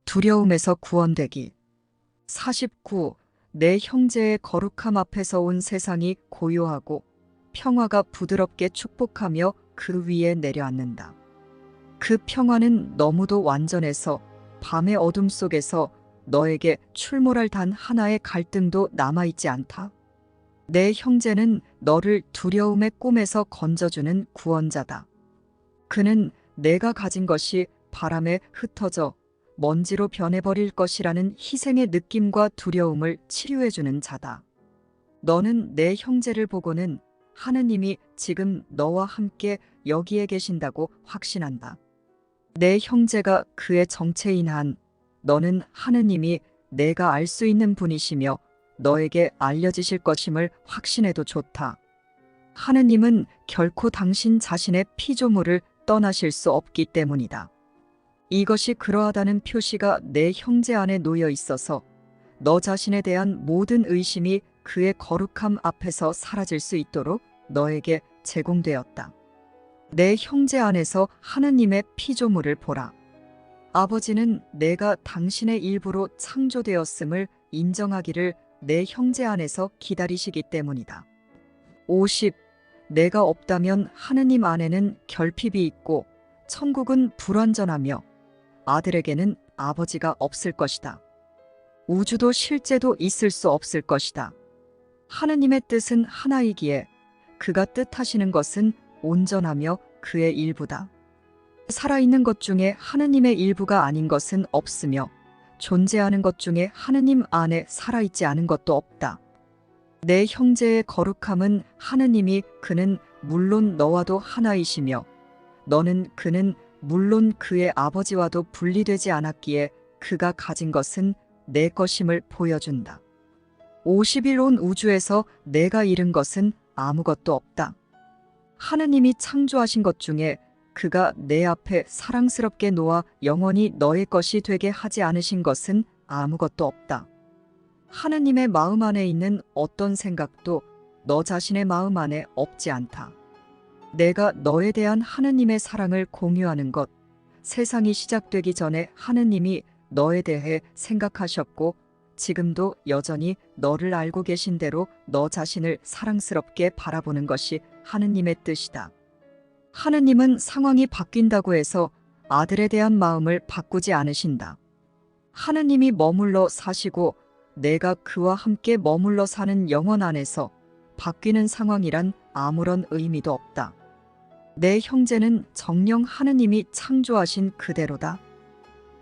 두려움에서 구원되기. 49. 내 형제의 거룩함 앞에서 온 세상이 고요하고 평화가 부드럽게 축복하며 그 위에 내려앉는다. 그 평화는 너무도 완전해서 밤의 어둠 속에서 너에게 출몰할 단 하나의 갈등도 남아있지 않다. 내 형제는 너를 두려움의 꿈에서 건져주는 구원자다. 그는 내가 가진 것이 바람에 흩어져 먼지로 변해버릴 것이라는 희생의 느낌과 두려움을 치료해주는 자다. 너는 내 형제를 보고는 하느님이 지금 너와 함께 여기에 계신다고 확신한다. 내 형제가 그의 정체인 한 너는 하느님이 내가 알 수 있는 분이시며 너에게 알려지실 것임을 확신해도 좋다. 하느님은 결코 당신 자신의 피조물을 떠나실 수 없기 때문이다. 이것이 그러하다는 표시가 내 형제 안에 놓여 있어서 너 자신에 대한 모든 의심이 그의 거룩함 앞에서 사라질 수 있도록 너에게 제공되었다. 내 형제 안에서 하느님의 피조물을 보라. 아버지는 내가 당신의 일부로 창조되었음을 인정하기를 내 형제 안에서 기다리시기 때문이다. 50. 내가 없다면 하느님 안에는 결핍이 있고 천국은 불완전하며 아들에게는 아버지가 없을 것이다. 우주도 실제도 있을 수 없을 것이다. 하느님의 뜻은 하나이기에 그가 뜻하시는 것은 온전하며 그의 일부다. 살아있는 것 중에 하느님의 일부가 아닌 것은 없으며 존재하는 것 중에 하느님 안에 살아있지 않은 것도 없다. 내 형제의 거룩함은 하느님이 그는 물론 너와도 하나이시며 너는 그는 물론 그의 아버지와도 분리되지 않았기에 그가 가진 것은 내 것임을 보여준다. 50일 온 우주에서 내가 잃은 것은 아무것도 없다. 하느님이 창조하신 것 중에 그가 내 앞에 사랑스럽게 놓아 영원히 너의 것이 되게 하지 않으신 것은 아무것도 없다. 하느님의 마음 안에 있는 어떤 생각도 너 자신의 마음 안에 없지 않다. 내가 너에 대한 하느님의 사랑을 공유하는 것, 세상이 시작되기 전에 하느님이 너에 대해 생각하셨고 지금도 여전히 너를 알고 계신 대로 너 자신을 사랑스럽게 바라보는 것이 하느님의 뜻이다. 하느님은 상황이 바뀐다고 해서 아들에 대한 마음을 바꾸지 않으신다. 하느님이 머물러 사시고 내가 그와 함께 머물러 사는 영혼 안에서 바뀌는 상황이란 아무런 의미도 없다. 내 형제는 정녕 하느님이 창조하신 그대로다.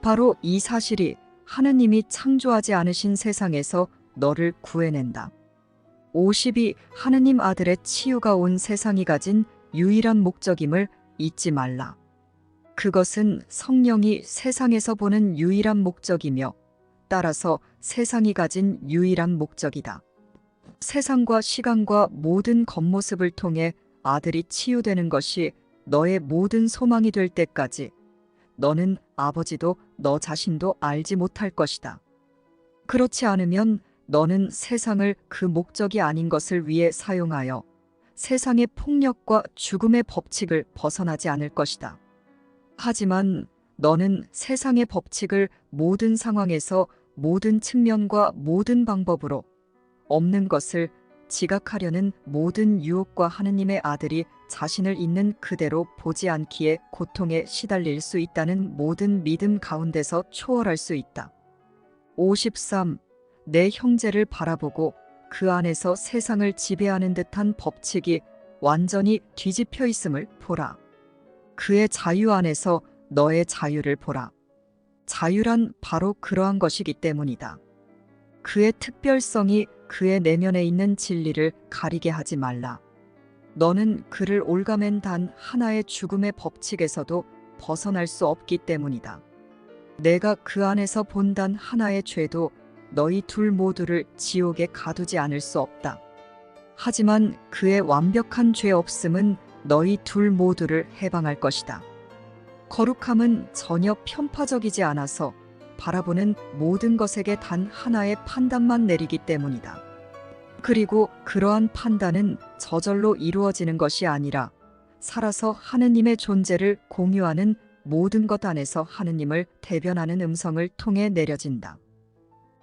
바로 이 사실이 하느님이 창조하지 않으신 세상에서 너를 구해낸다. 50이 하느님 아들의 치유가 온 세상이 가진 유일한 목적임을 잊지 말라. 그것은 성령이 세상에서 보는 유일한 목적이며 따라서 세상이 가진 유일한 목적이다. 세상과 시간과 모든 겉모습을 통해 아들이 치유되는 것이 너의 모든 소망이 될 때까지 너는 아버지도 너 자신도 알지 못할 것이다. 그렇지 않으면 너는 세상을 그 목적이 아닌 것을 위해 사용하여 세상의 폭력과 죽음의 법칙을 벗어나지 않을 것이다. 하지만 너는 세상의 법칙을 모든 상황에서 모든 측면과 모든 방법으로 없는 것을 지각하려는 모든 유혹과 하느님의 아들이 자신을 있는 그대로 보지 않기에 고통에 시달릴 수 있다는 모든 믿음 가운데서 초월할 수 있다. 53. 내 형제를 바라보고 그 안에서 세상을 지배하는 듯한 법칙이 완전히 뒤집혀 있음을 보라. 그의 자유 안에서 너의 자유를 보라. 자유란 바로 그러한 것이기 때문이다. 그의 특별성이 그의 내면에 있는 진리를 가리게 하지 말라. 너는 그를 올가맨 단 하나의 죽음의 법칙에서도 벗어날 수 없기 때문이다. 내가 그 안에서 본 단 하나의 죄도 너희 둘 모두를 지옥에 가두지 않을 수 없다. 하지만 그의 완벽한 죄 없음은 너희 둘 모두를 해방할 것이다. 거룩함은 전혀 편파적이지 않아서 바라보는 모든 것에게 단 하나의 판단만 내리기 때문이다. 그리고 그러한 판단은 저절로 이루어지는 것이 아니라 살아서 하느님의 존재를 공유하는 모든 것 안에서 하느님을 대변하는 음성을 통해 내려진다.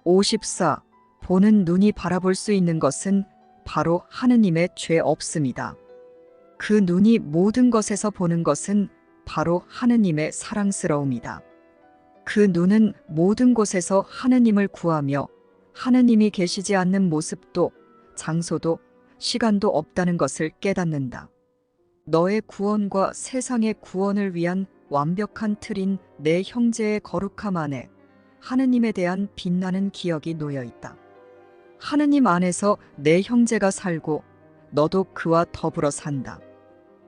54. 보는 눈이 바라볼 수 있는 것은 바로 하느님의 죄 없음이다. 그 눈이 모든 것에서 보는 것은 바로 하느님의 사랑스러움이다. 그 눈은 모든 곳에서 하느님을 구하며 하느님이 계시지 않는 모습도 장소도 시간도 없다는 것을 깨닫는다. 너의 구원과 세상의 구원을 위한 완벽한 틀인 내 형제의 거룩함 안에 하느님에 대한 빛나는 기억이 놓여 있다. 하느님 안에서 내 형제가 살고 너도 그와 더불어 산다.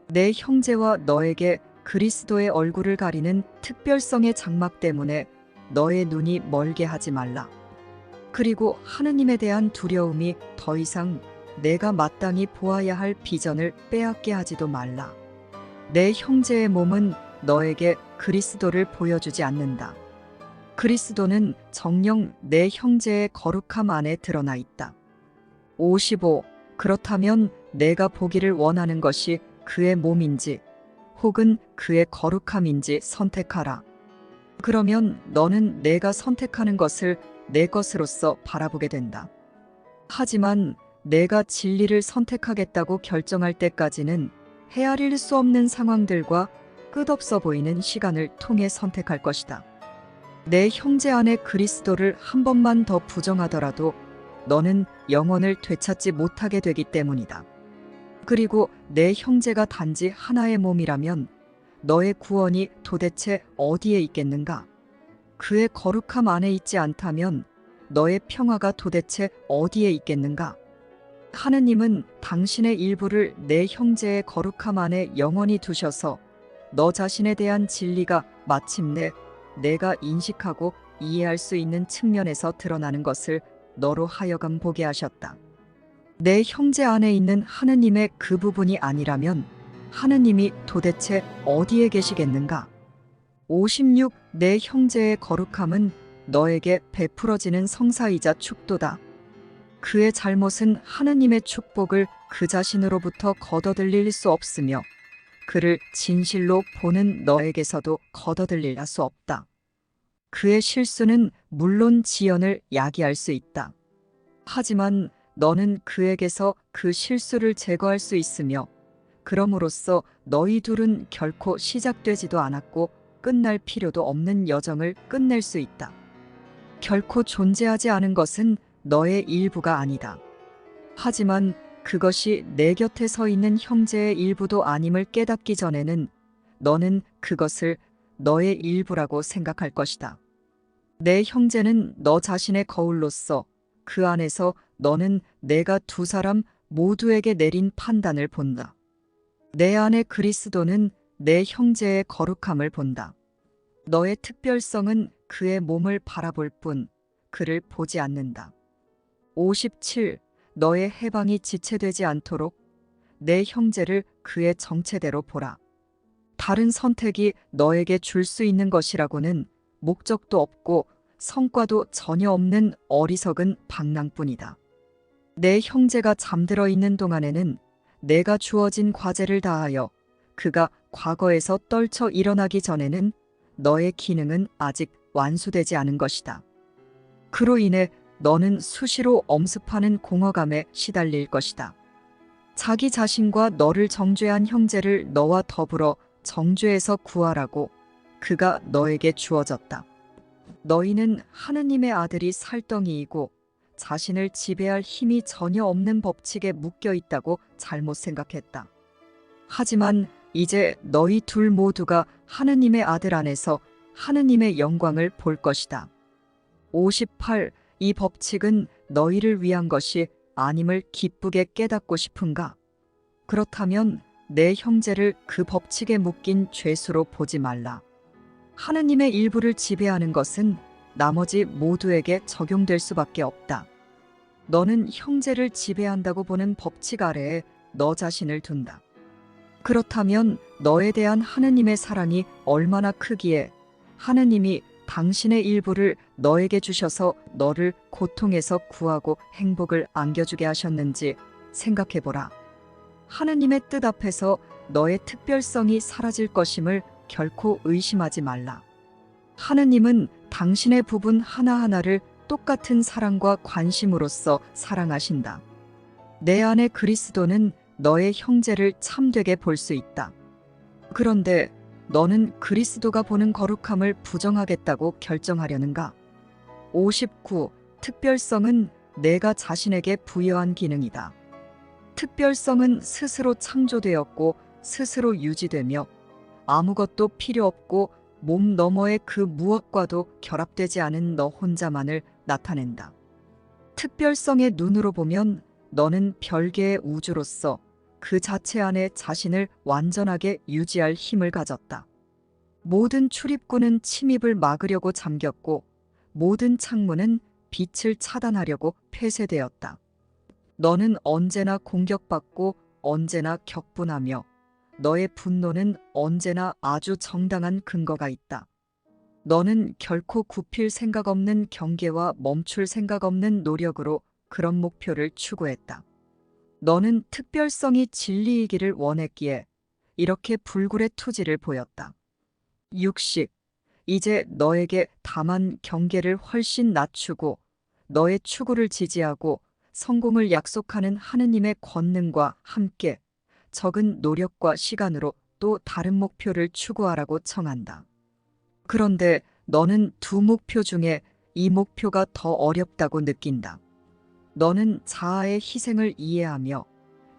내 형제와 너에게 그리스도의 얼굴을 가리는 특별성의 장막 때문에 너의 눈이 멀게 하지 말라. 그리고 하느님에 대한 두려움이 더 이상 내가 마땅히 보아야 할 비전을 빼앗게 하지도 말라. 내 형제의 몸은 너에게 그리스도를 보여주지 않는다. 그리스도는 정녕 내 형제의 거룩함 안에 드러나 있다. 55. 그렇다면 내가 보기를 원하는 것이 그의 몸인지 혹은 그의 거룩함인지 선택하라. 그러면 너는 내가 선택하는 것을 내 것으로서 바라보게 된다. 하지만 내가 진리를 선택하겠다고 결정할 때까지는 헤아릴 수 없는 상황들과 끝없어 보이는 시간을 통해 선택할 것이다. 내 형제 안에 그리스도를 한 번만 더 부정하더라도 너는 영혼을 되찾지 못하게 되기 때문이다. 그리고 내 형제가 단지 하나의 몸이라면 너의 구원이 도대체 어디에 있겠는가? 그의 거룩함 안에 있지 않다면 너의 평화가 도대체 어디에 있겠는가? 하느님은 당신의 일부를 내 형제의 거룩함 안에 영원히 두셔서 너 자신에 대한 진리가 마침내 내가 인식하고 이해할 수 있는 측면에서 드러나는 것을 너로 하여금 보게 하셨다. 내 형제 안에 있는 하느님의 그 부분이 아니라면 하느님이 도대체 어디에 계시겠는가? 56. 내 형제의 거룩함은 너에게 베풀어지는 성사이자 축도다. 그의 잘못은 하느님의 축복을 그 자신으로부터 걷어들일 수 없으며 그를 진실로 보는 너에게서도 걷어들일 수 없다. 그의 실수는 물론 지연을 야기할 수 있다. 하지만 너는 그에게서 그 실수를 제거할 수 있으며 그럼으로써 너희 둘은 결코 시작되지도 않았고 끝날 필요도 없는 여정을 끝낼 수 있다. 결코 존재하지 않은 것은 너의 일부가 아니다. 하지만 그것이 내 곁에 서 있는 형제의 일부도 아님을 깨닫기 전에는 너는 그것을 너의 일부라고 생각할 것이다. 내 형제는 너 자신의 거울로서 그 안에서 너는 내가 두 사람 모두에게 내린 판단을 본다. 내 안에 그리스도는 내 형제의 거룩함을 본다. 너의 특별성은 그의 몸을 바라볼 뿐 그를 보지 않는다. 57. 너의 해방이 지체되지 않도록 내 형제를 그의 정체대로 보라. 다른 선택이 너에게 줄 수 있는 것이라고는 목적도 없고 성과도 전혀 없는 어리석은 방랑뿐이다. 내 형제가 잠들어 있는 동안에는 내가 주어진 과제를 다하여 그가 과거에서 떨쳐 일어나기 전에는 너의 기능은 아직 완수되지 않은 것이다. 그로 인해 너는 수시로 엄습하는 공허감에 시달릴 것이다. 자기 자신과 너를 정죄한 형제를 너와 더불어 정죄에서 구하라고 그가 너에게 주어졌다. 너희는 하느님의 아들이 살덩이이고 자신을 지배할 힘이 전혀 없는 법칙에 묶여 있다고 잘못 생각했다. 하지만 이제 너희 둘 모두가 하느님의 아들 안에서 하느님의 영광을 볼 것이다. 58. 이 법칙은 너희를 위한 것이 아님을 기쁘게 깨닫고 싶은가? 그렇다면 내 형제를 그 법칙에 묶인 죄수로 보지 말라. 하느님의 일부를 지배하는 것은 나머지 모두에게 적용될 수밖에 없다. 너는 형제를 지배한다고 보는 법칙 아래에 너 자신을 둔다. 그렇다면 너에 대한 하느님의 사랑이 얼마나 크기에 하느님이 당신의 일부를 너에게 주셔서 너를 고통에서 구하고 행복을 안겨주게 하셨는지 생각해보라. 하느님의 뜻 앞에서 너의 특별성이 사라질 것임을 결코 의심하지 말라. 하느님은 당신의 부분 하나하나를 똑같은 사랑과 관심으로써 사랑하신다. 내 안에 그리스도는 너의 형제를 참되게 볼 수 있다. 그런데 너는 그리스도가 보는 거룩함을 부정하겠다고 결정하려는가? 59. 특별성은 내가 자신에게 부여한 기능이다. 특별성은 스스로 창조되었고 스스로 유지되며 아무것도 필요 없고 몸 너머의 그 무엇과도 결합되지 않은 너 혼자만을 나타낸다. 특별성의 눈으로 보면 너는 별개의 우주로서 그 자체 안에 자신을 완전하게 유지할 힘을 가졌다. 모든 출입구는 침입을 막으려고 잠겼고 모든 창문은 빛을 차단하려고 폐쇄되었다. 너는 언제나 공격받고 언제나 격분하며 너의 분노는 언제나 아주 정당한 근거가 있다. 너는 결코 굽힐 생각 없는 경계와 멈출 생각 없는 노력으로 그런 목표를 추구했다. 너는 특별성이 진리이기를 원했기에 이렇게 불굴의 투지를 보였다. 60. 이제 너에게 다만 경계를 훨씬 낮추고 너의 추구를 지지하고 성공을 약속하는 하느님의 권능과 함께 적은 노력과 시간으로 또 다른 목표를 추구하라고 청한다. 그런데 너는 두 목표 중에 이 목표가 더 어렵다고 느낀다. 너는 자아의 희생을 이해하며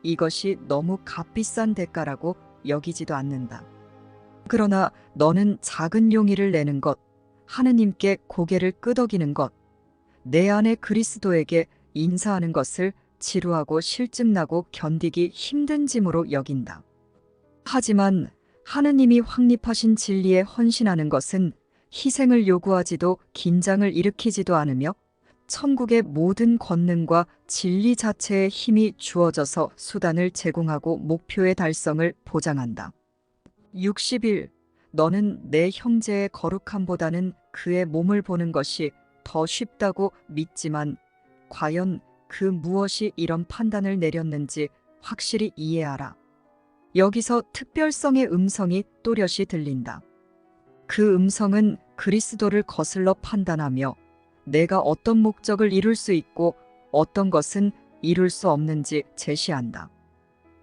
이것이 너무 값비싼 대가라고 여기지도 않는다. 그러나 너는 작은 용의를 내는 것, 하느님께 고개를 끄덕이는 것, 내 안에 그리스도에게 인사하는 것을 지루하고 실증나고 견디기 힘든 짐으로 여긴다. 하지만 하느님이 확립하신 진리에 헌신하는 것은 희생을 요구하지도 긴장을 일으키지도 않으며 천국의 모든 권능과 진리 자체의 힘이 주어져서 수단을 제공하고 목표의 달성을 보장한다. 60일, 너는 내 형제의 거룩함보다는 그의 몸을 보는 것이 더 쉽다고 믿지만 과연 그 무엇이 이런 판단을 내렸는지 확실히 이해하라. 여기서 특별성의 음성이 또렷이 들린다. 그 음성은 그리스도를 거슬러 판단하며 내가 어떤 목적을 이룰 수 있고 어떤 것은 이룰 수 없는지 제시한다.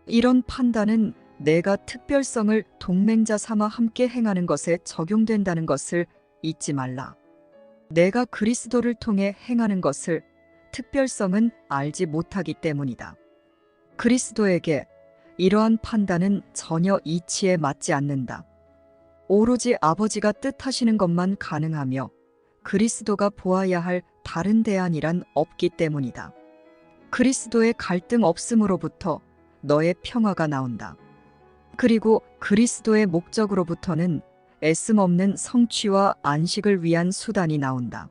이런 판단은 내가 특별성을 동맹자 삼아 함께 행하는 것에 적용된다는 것을 잊지 말라. 내가 그리스도를 통해 행하는 것을 특별성은 알지 못하기 때문이다. 그리스도에게 이러한 판단은 전혀 이치에 맞지 않는다. 오로지 아버지가 뜻하시는 것만 가능하며 그리스도가 보아야 할 다른 대안이란 없기 때문이다. 그리스도의 갈등 없음으로부터 너의 평화가 나온다. 그리고 그리스도의 목적으로부터는 애씀 없는 성취와 안식을 위한 수단이 나온다.